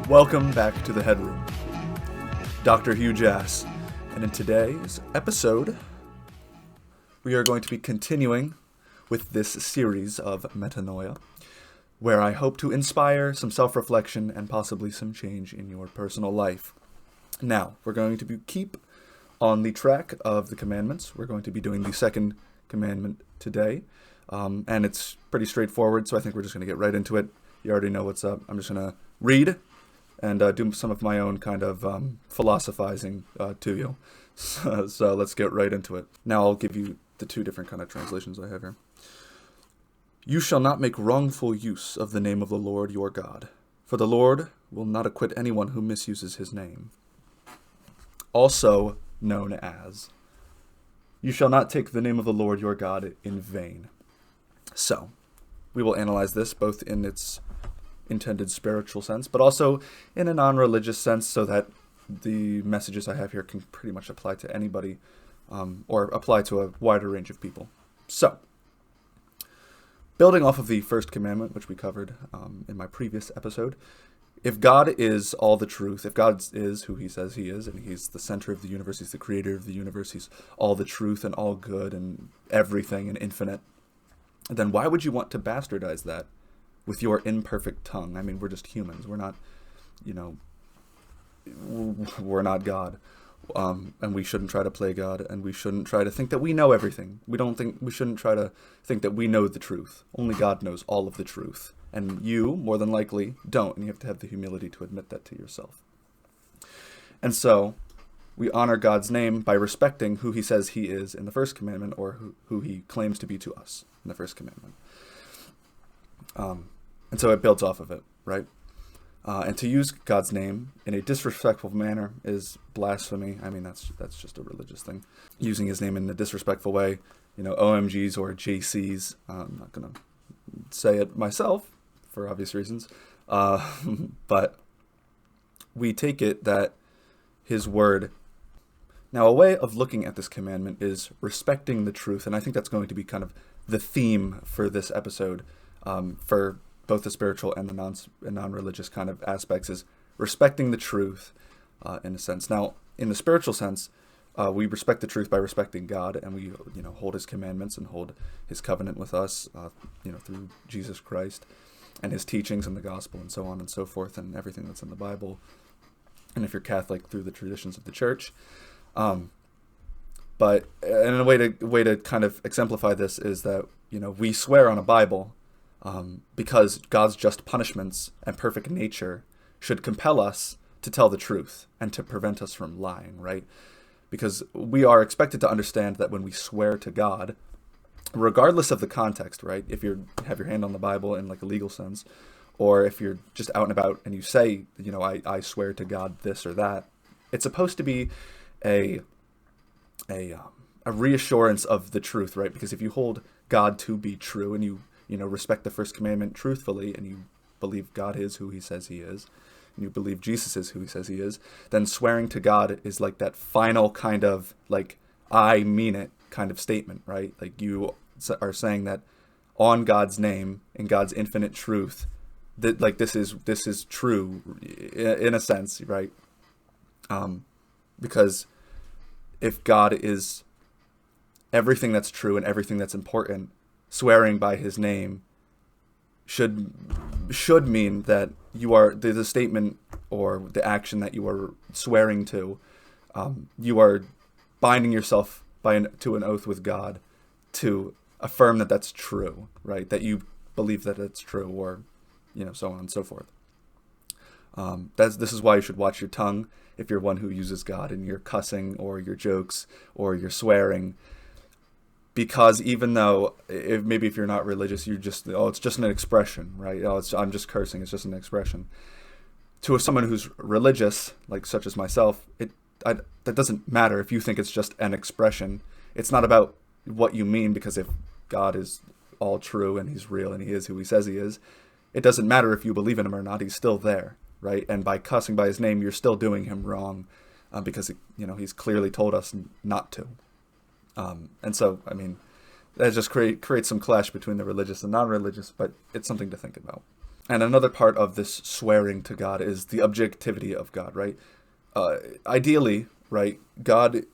Welcome back to the Headroom. Dr. Hugh Jass, and in today's episode, we are going to be continuing with this series of Metanoia, where I hope to inspire some self-reflection and possibly some change in your personal life. Now, we're going to keep on the track of the commandments. We're going to be doing the Second Commandment today, and it's pretty straightforward, so I think we're just going to get right into it. You already know what's up. I'm just going to read and do some of my own kind of philosophizing to you. So let's get right into it. Now I'll give you the two different kind of translations I have here. You shall not make wrongful use of the name of the Lord your God, for the Lord will not acquit anyone who misuses his name. Also known as, you shall not take the name of the Lord your God in vain. So, we will analyze this both in its intended spiritual sense, but also in a non-religious sense, so that the messages I have here can pretty much apply to anybody, or apply to a wider range of people. So, building off of the first commandment, which we covered in my previous episode, if God is all the truth, if God is who he says he is, and he's the center of the universe, he's the creator of the universe, he's all the truth and all good and everything and infinite, then why would you want to bastardize that with your imperfect tongue? I mean, we're just humans. We're not, we're not God. And we shouldn't try to play God, and we shouldn't try to think that we know everything. We shouldn't try to think that we know the truth. Only God knows all of the truth. And you, more than likely, don't, and you have to have the humility to admit that to yourself. And so, we honor God's name by respecting who he says he is in the first commandment, or who he claims to be to us in the first commandment. And so it builds off of it, right? And to use God's name in a disrespectful manner is blasphemy. I mean, that's just a religious thing. Using his name in a disrespectful way, OMGs or JCs. I'm not going to say it myself for obvious reasons. But we take it that his word. Now, a way of looking at this commandment is respecting the truth. And I think that's going to be kind of the theme for this episode, for both the spiritual and the non-religious kind of aspects, is respecting the truth in a sense. Now, in the spiritual sense, we respect the truth by respecting God, and we hold his commandments and hold his covenant with us through Jesus Christ and his teachings and the gospel and so on and so forth, and everything that's in the Bible. And if you're Catholic, through the traditions of the church. But in a way to kind of exemplify this is that we swear on a Bible because God's just punishments and perfect nature should compel us to tell the truth and to prevent us from lying, right? Because we are expected to understand that when we swear to God, regardless of the context, right? If you have your hand on the Bible in like a legal sense, or if you're just out and about and you say, I swear to God this or that, it's supposed to be a reassurance of the truth, right? Because if you hold God to be true and you respect the first commandment truthfully, and you believe God is who he says he is, and you believe Jesus is who he says he is, then swearing to God is like that final kind of like, I mean it kind of statement, right? Like you are saying that on God's name and God's infinite truth, that like this is true in a sense, right? Because if God is everything that's true and everything that's important, swearing by his name should mean that you are the statement or the action that you are swearing to. You are binding yourself to an oath with God to affirm that that's true, right? That you believe that it's true, or so on and so forth. This is why you should watch your tongue if you're one who uses God in your cussing or your jokes or your swearing. Because even though, if you're not religious, you just, it's just an expression, right? I'm just cursing, it's just an expression. To someone who's religious, like such as myself, that doesn't matter if you think it's just an expression. It's not about what you mean, because if God is all true and he's real and he is who he says he is, it doesn't matter if you believe in him or not, he's still there, right? And by cussing by his name, you're still doing him wrong, because he's clearly told us not to. And so, I mean, that just creates some clash between the religious and non-religious, but it's something to think about. And another part of this swearing to God is the objectivity of God, right? Ideally, right, God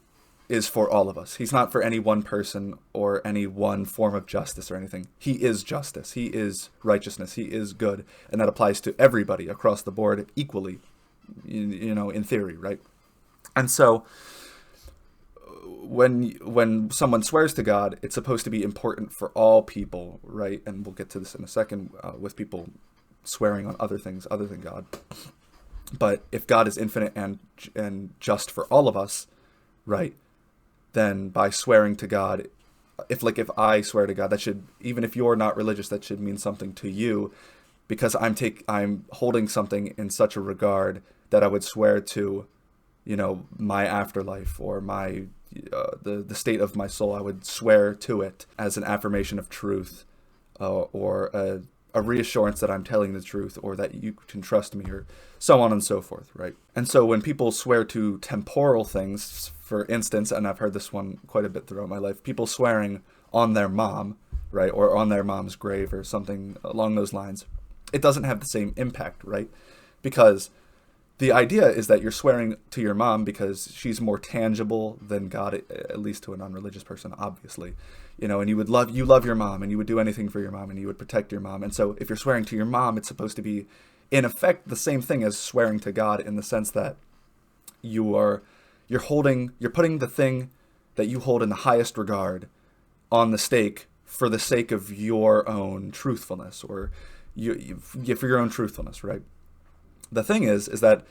is for all of us. He's not for any one person or any one form of justice or anything. He is justice. He is righteousness. He is good. And that applies to everybody across the board equally, in theory, right? And so when someone swears to God, it's supposed to be important for all people, right? And we'll get to this in a second with people swearing on other things other than God. But if God is infinite and just for all of us, right, then by swearing to God, if I swear to God, that should, even if you're not religious, that should mean something to you, because I'm holding something in such a regard that I would swear to, my afterlife or my the state of my soul. I would swear to it as an affirmation of truth, or a reassurance that I'm telling the truth, or that you can trust me, or so on and so forth, right? And so when people swear to temporal things, for instance, and I've heard this one quite a bit throughout my life, people swearing on their mom, right, or on their mom's grave or something along those lines, it doesn't have the same impact, right? Because the idea is that you're swearing to your mom because she's more tangible than God, at least to a non-religious person, obviously. And you love your mom, and you would do anything for your mom, and you would protect your mom. And so if you're swearing to your mom, it's supposed to be, in effect, the same thing as swearing to God, in the sense that you're putting the thing that you hold in the highest regard on the stake for the sake of your own truthfulness, or for your own truthfulness, right? The thing is that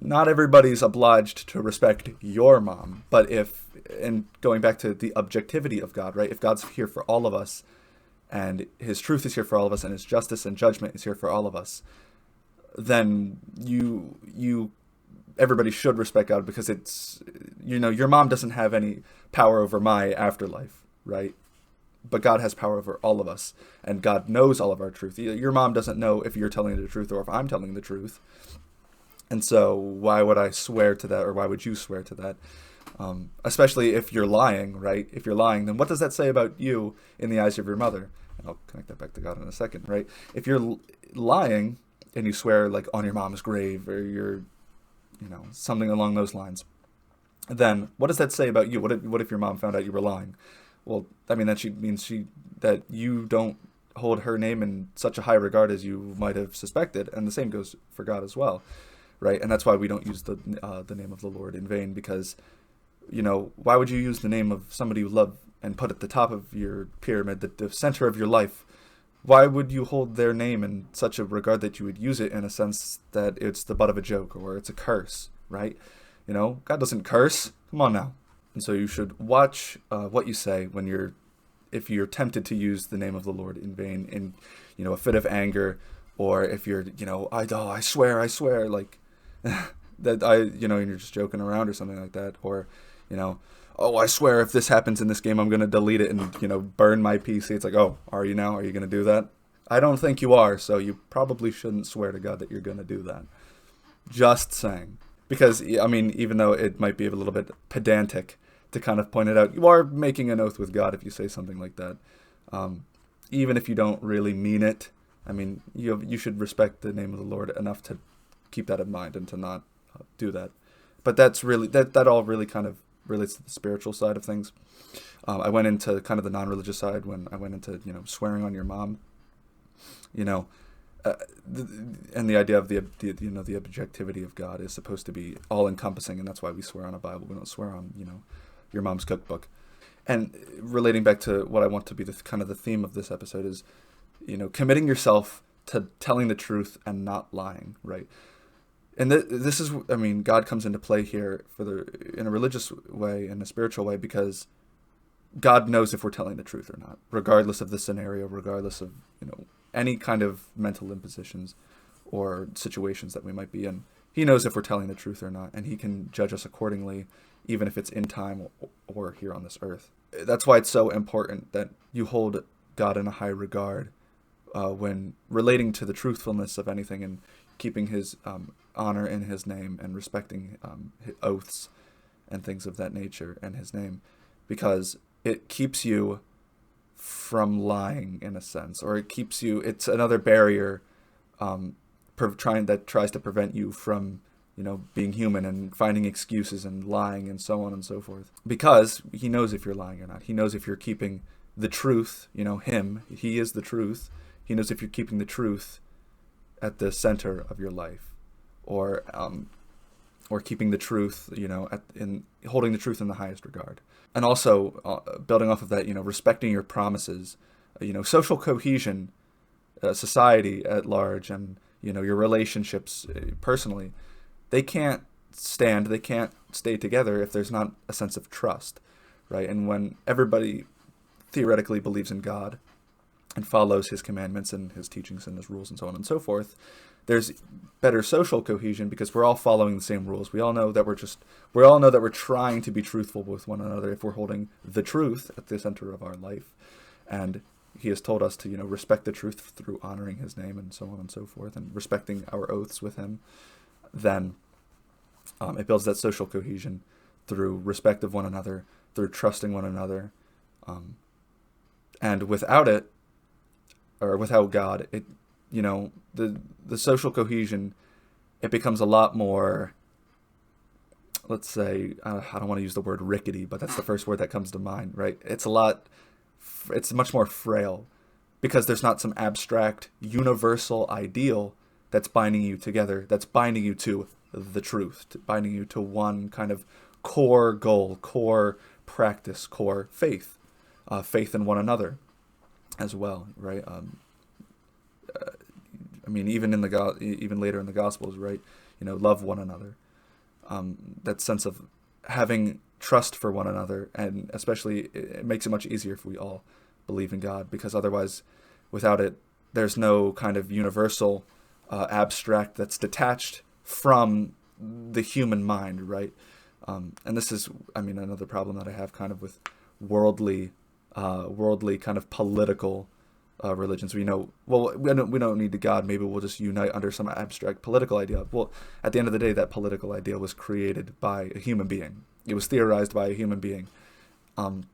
not everybody's obliged to respect your mom, but and going back to the objectivity of God, right? If God's here for all of us, and his truth is here for all of us, and his justice and judgment is here for all of us, then everybody should respect God, because it's, your mom doesn't have any power over my afterlife, right? But God has power over all of us, and God knows all of our truth. Your mom doesn't know if you're telling the truth or if I'm telling the truth. And so why would I swear to that, or why would you swear to that? Especially if you're lying, right? If you're lying, then what does that say about you in the eyes of your mother? And I'll connect that back to God in a second, right? If you're lying and you swear on your mom's grave, or you're, something along those lines, then what does that say about you? What if your mom found out you were lying? Well, I mean, that means that you don't hold her name in such a high regard as you might have suspected, and the same goes for God as well, right? And that's why we don't use the name of the Lord in vain, because, why would you use the name of somebody you love and put at the top of your pyramid, the center of your life? Why would you hold their name in such a regard that you would use it in a sense that it's the butt of a joke, or it's a curse, right? God doesn't curse. Come on now. And so you should watch what you say if you're tempted to use the name of the Lord in vain, in, a fit of anger, or if you're, I swear, that and you're just joking around or something like that, or, I swear if this happens in this game, I'm going to delete it and, burn my PC. It's like, oh, are you now? Are you going to do that? I don't think you are, so you probably shouldn't swear to God that you're going to do that. Just saying. Because, I mean, even though it might be a little bit pedantic to kind of point it out, you are making an oath with God if you say something like that. Even if you don't really mean it, I mean, you should respect the name of the Lord enough to keep that in mind and to not do that. But that's really, that all really kind of relates to the spiritual side of things. I went into kind of the non-religious side when I went into, swearing on your mom, and the idea of the objectivity of God is supposed to be all-encompassing, and that's why we swear on a Bible. We don't swear on, your mom's cookbook. And relating back to what I want to be the kind of the theme of this episode is, committing yourself to telling the truth and not lying, right? And this is, I mean, God comes into play here in a religious way, in a spiritual way, because God knows if we're telling the truth or not, regardless of the scenario, regardless of, any kind of mental impositions or situations that we might be in. He knows if we're telling the truth or not, and he can judge us accordingly, even if it's in time or here on this earth. That's why it's so important that you hold God in a high regard when relating to the truthfulness of anything, and keeping his honor in his name, and respecting his oaths and things of that nature in his name, because it keeps you from lying, in a sense, or it's another barrier tries to prevent you from, being human and finding excuses and lying and so on and so forth. Because he knows if you're lying or not. He knows if you're keeping the truth, he is the truth. He knows if you're keeping the truth at the center of your life, or keeping the truth, in holding the truth in the highest regard. And also, building off of that, respecting your promises, social cohesion, society at large, and, your relationships personally, they can't stay together if there's not a sense of trust, right? And when everybody theoretically believes in God and follows his commandments and his teachings and his rules and so on and so forth, there's better social cohesion because we're all following the same rules. We all know that we're trying to be truthful with one another if we're holding the truth at the center of our life. And he has told us to, respect the truth through honoring his name and so on and so forth, and respecting our oaths with him. Then it builds that social cohesion through respect of one another, through trusting one another. And without it, or without God, it, the social cohesion, it becomes a lot more, let's say, I don't want to use the word rickety, but that's the first word that comes to mind, right? It's much more frail because there's not some abstract, universal ideal that's binding you together, that's binding you to the truth, binding you to one kind of core goal, core practice, core faith, faith in one another as well, right? Even later in the Gospels, right? Love one another. That sense of having trust for one another, and especially it makes it much easier if we all believe in God, because otherwise, without it, there's no kind of universal abstract that's detached from the human mind, right? And this is, another problem that I have kind of with worldly kind of political religions. We don't need a God. Maybe we'll just unite under some abstract political idea. Well, at the end of the day, that political idea was created by a human being. It was theorized by a human being, and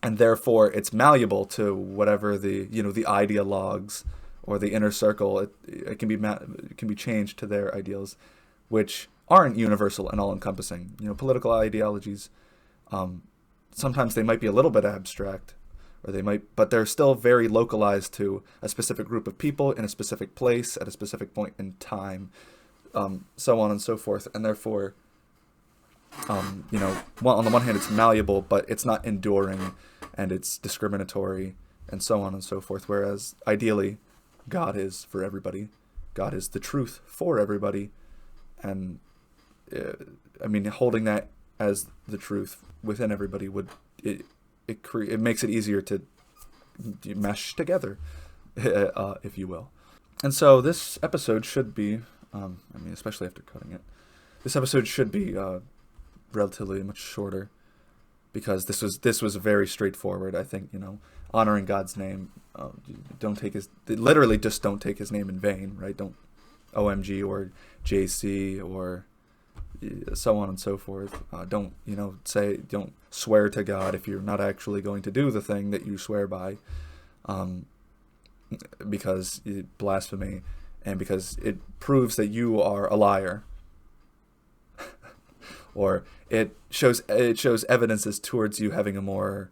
therefore it's malleable to whatever the ideologues or the inner circle. It can be changed to their ideals, which aren't universal and all-encompassing. Political ideologies, sometimes they might be a little bit abstract, but they're still very localized to a specific group of people in a specific place at a specific point in time, so on and so forth. And therefore, on the one hand, it's malleable, but it's not enduring, and it's discriminatory, and so on and so forth. Whereas ideally, God is for everybody. God is the truth for everybody, and holding that as the truth within everybody it makes it easier to mesh together, if you will. And so this episode should be, especially after cutting it, this episode should be relatively much shorter, because this was very straightforward. I think, honoring God's name, literally just don't take his name in vain, right? Don't OMG or JC or so on and so forth. Don't swear to God if you're not actually going to do the thing that you swear by, because blasphemy, and because it proves that you are a liar, or it shows evidences towards you having a more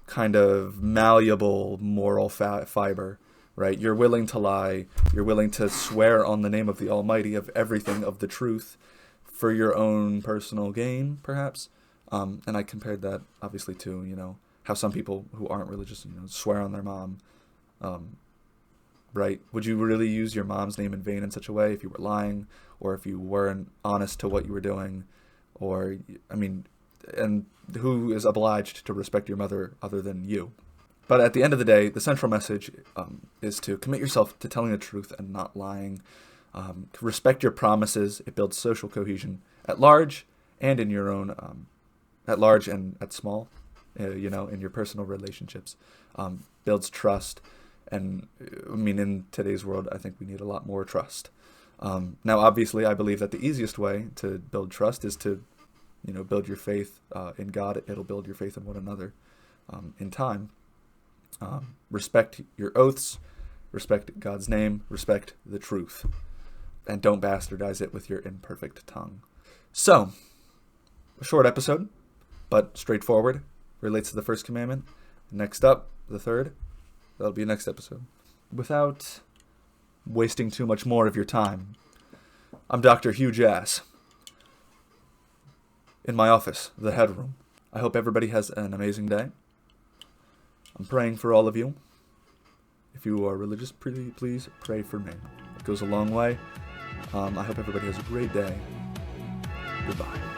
kind of malleable moral fiber, right? You're willing to lie. You're willing to swear on the name of the Almighty, of everything, of the truth, for your own personal gain, perhaps. And I compared that, obviously, to, how some people who aren't religious, swear on their mom, right? Would you really use your mom's name in vain in such a way if you were lying, or if you weren't honest to what you were doing? Or, and who is obliged to respect your mother other than you? But at the end of the day, the central message is to commit yourself to telling the truth and not lying. Respect your promises. It builds social cohesion at large and in your own, at large and at small, in your personal relationships. Builds trust. And in today's world, I think we need a lot more trust. Now, obviously, I believe that the easiest way to build trust is to, build your faith in God. It'll build your faith in one another in time. Respect your oaths. respect God's name, respect the truth, and don't bastardize it with your imperfect tongue. So, a short episode, but straightforward, relates to the first commandment. Next up, the third, that'll be next episode. Without wasting too much more of your time, I'm Dr. Hugh Jass, in my office, the headroom. I hope everybody has an amazing day. I'm praying for all of you. If you are religious, please pray for me. It goes a long way. I hope everybody has a great day. Goodbye.